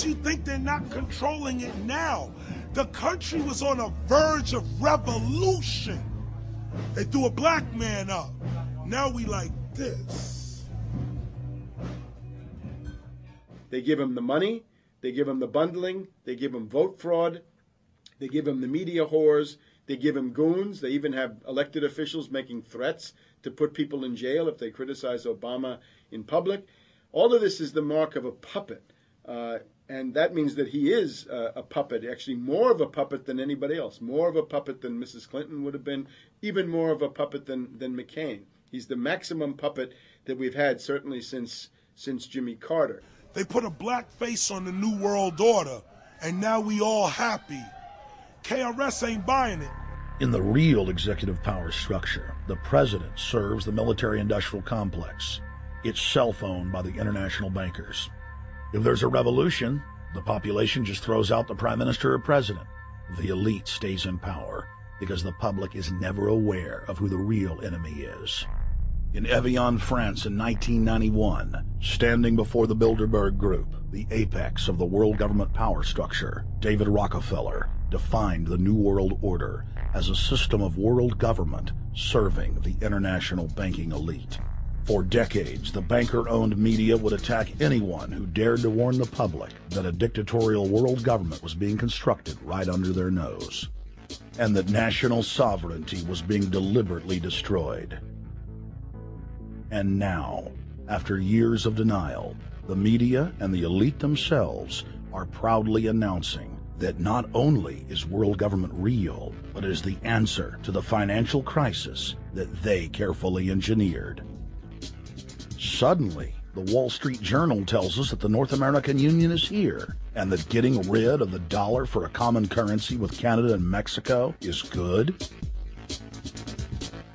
makes you think they're not controlling it now? The country was on a verge of revolution. They threw a black man up. Now we like this. They give him the money, they give him the bundling, they give him vote fraud, they give him the media whores, they give him goons, they even have elected officials making threats to put people in jail if they criticize Obama in public. All of this is the mark of a puppet. And that means that he is a puppet, actually more of a puppet than anybody else, more of a puppet than Mrs. Clinton would have been, even more of a puppet than McCain. He's the maximum puppet that we've had, certainly since Jimmy Carter. They put a black face on the New World Order, and now we all happy. KRS ain't buying it. In the real executive power structure, the president serves the military-industrial complex, itself owned by the international bankers. If there's a revolution, the population just throws out the prime minister or president. The elite stays in power because the public is never aware of who the real enemy is. In Evian, France in 1991, standing before the Bilderberg Group, the apex of the world government power structure, David Rockefeller defined the New World Order as a system of world government serving the international banking elite. For decades, the banker-owned media would attack anyone who dared to warn the public that a dictatorial world government was being constructed right under their nose, and that national sovereignty was being deliberately destroyed. And now, after years of denial, the media and the elite themselves are proudly announcing that not only is world government real, but is the answer to the financial crisis that they carefully engineered. Suddenly, the Wall Street Journal tells us that the North American Union is here, and that getting rid of the dollar for a common currency with Canada and Mexico is good.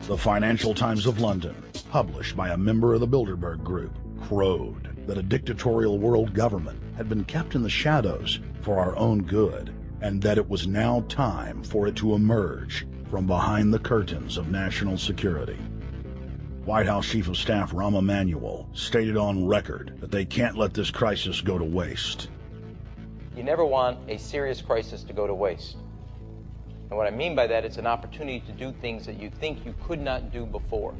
The Financial Times of London, published by a member of the Bilderberg Group, crowed that a dictatorial world government had been kept in the shadows for our own good, and that it was now time for it to emerge from behind the curtains of national security. White House Chief of Staff Rahm Emanuel stated on record that they can't let this crisis go to waste. You never want a serious crisis to go to waste. And what I mean by that, it's an opportunity to do things that you think you could not do before.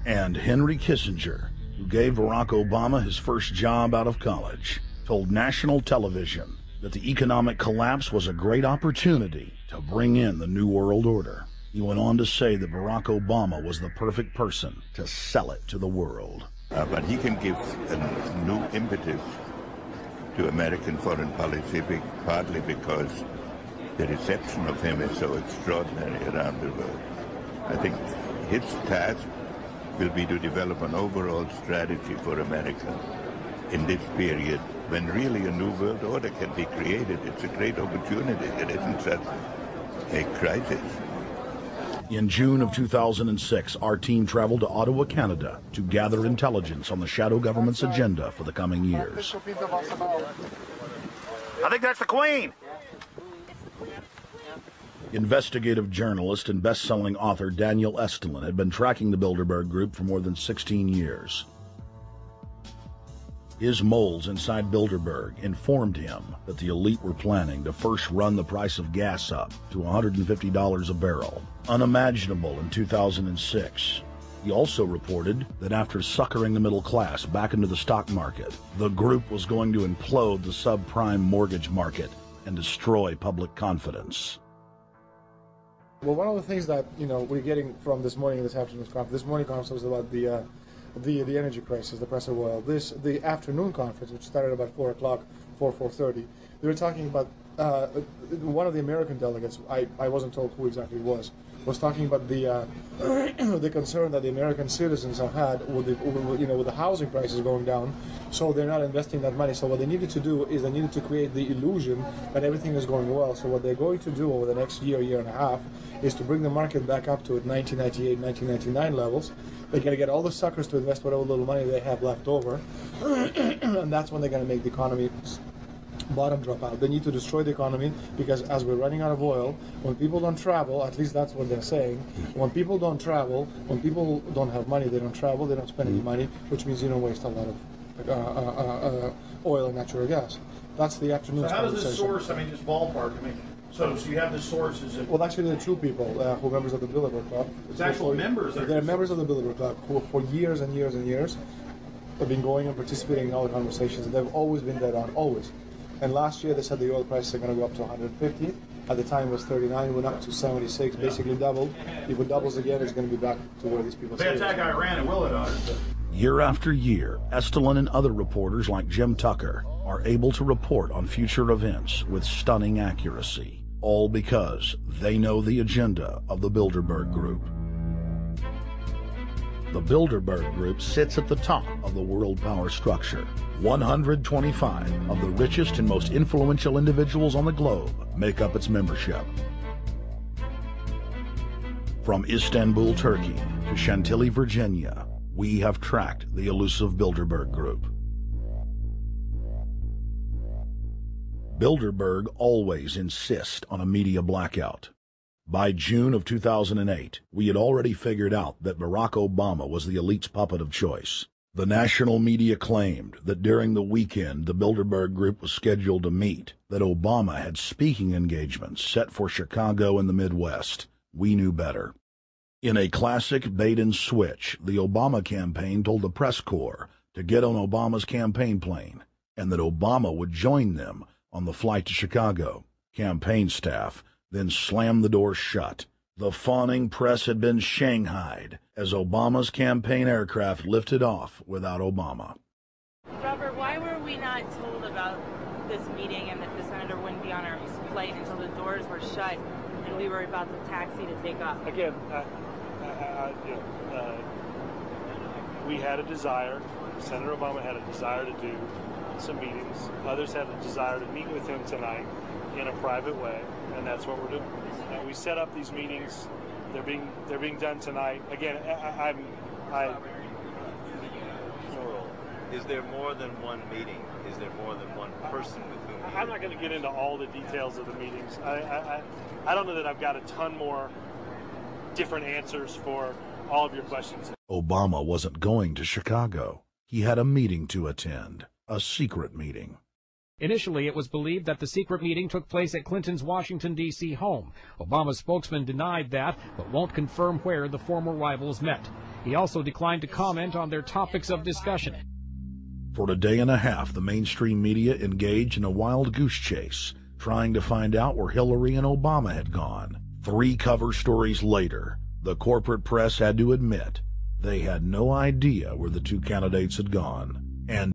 And Henry Kissinger, who gave Barack Obama his first job out of college, told national television that the economic collapse was a great opportunity to bring in the New World Order. He went on to say that Barack Obama was the perfect person to sell it to the world. But he can give a new impetus to American foreign policy, partly because the reception of him is so extraordinary around the world. I think his task will be to develop an overall strategy for America in this period when really a new world order can be created. It's a great opportunity. It isn't such a crisis. In June of 2006, our team traveled to Ottawa, Canada, to gather intelligence on the shadow government's agenda for the coming years. I think that's the Queen. Investigative journalist and best-selling author Daniel Estulin had been tracking the Bilderberg Group for more than 16 years. His moles inside Bilderberg informed him that the elite were planning to first run the price of gas up to $150 a barrel, unimaginable in 2006. He also reported that after suckering the middle class back into the stock market, the group was going to implode the subprime mortgage market and destroy public confidence. Well, one of the things that we're getting from this morning and this afternoon's conference, this morning conference was about the energy crisis, the price of oil. The afternoon conference, which started about 4 o'clock, 4:30, they were talking about one of the American delegates. I wasn't told who exactly it was talking about the the concern that the American citizens have had with the housing prices going down, so they're not investing that money. So what they needed to do is they needed to create the illusion that everything is going well. So what they're going to do over the next year and a half is to bring the market back up to 1998, 1999 levels. They're going to get all the suckers to invest whatever little money they have left over, and that's when they're going to make the economy bottom drop out. They need to destroy the economy because as we're running out of oil, when people don't travel, at least that's what they're saying, when people don't travel, when people don't have money, they don't travel, they don't spend any money, which means you don't waste a lot of oil and natural gas. That's the afternoon. So how does this source, I mean, just ballpark, I mean, so you have the sources of... Well, actually, there are two people who are members of the Bilderberg Club. It's actual members. They're members of the Bilderberg Club who, for years and years and years, have been going and participating in all the conversations. They've always been dead on, always. And last year, they said the oil prices are going to go up to 150. At the time, it was 39. Went up to 76. Basically doubled. If it doubles again, it's going to be back to where these people. They attack Iran and will it on it. Year after year, Estelin and other reporters like Jim Tucker are able to report on future events with stunning accuracy, all because they know the agenda of the Bilderberg Group. The Bilderberg Group sits at the top of the world power structure. 125 of the richest and most influential individuals on the globe make up its membership. From Istanbul, Turkey to Chantilly, Virginia, we have tracked the elusive Bilderberg Group. Bilderberg always insist on a media blackout. By June of 2008, we had already figured out that Barack Obama was the elite's puppet of choice. The national media claimed that during the weekend the Bilderberg Group was scheduled to meet, that Obama had speaking engagements set for Chicago and the Midwest. We knew better. In a classic bait-and-switch, the Obama campaign told the press corps to get on Obama's campaign plane, and that Obama would join them on the flight to Chicago. Campaign staff then slammed the door shut. The fawning press had been shanghaied as Obama's campaign aircraft lifted off without Obama. Robert, why were we not told about this meeting and that the senator wouldn't be on our flight until the doors were shut and we were about to taxi to take off? Again, we had a desire, Senator Obama had a desire to do some meetings. Others had a desire to meet with him tonight in a private way, and that's what we're doing. We set up these meetings. They're being done tonight. Again, Is there more than one meeting? Is there more than one person with whom? I'm not going to get into all the details of the meetings. I don't know that I've got a ton more different answers for all of your questions. Obama wasn't going to Chicago. He had a meeting to attend, a secret meeting. Initially, it was believed that the secret meeting took place at Clinton's Washington, D.C. home. Obama's spokesman denied that, but won't confirm where the former rivals met. He also declined to comment on their topics of discussion. For a day and a half, the mainstream media engaged in a wild goose chase, trying to find out where Hillary and Obama had gone. 3 cover stories later, the corporate press had to admit they had no idea where the two candidates had gone. And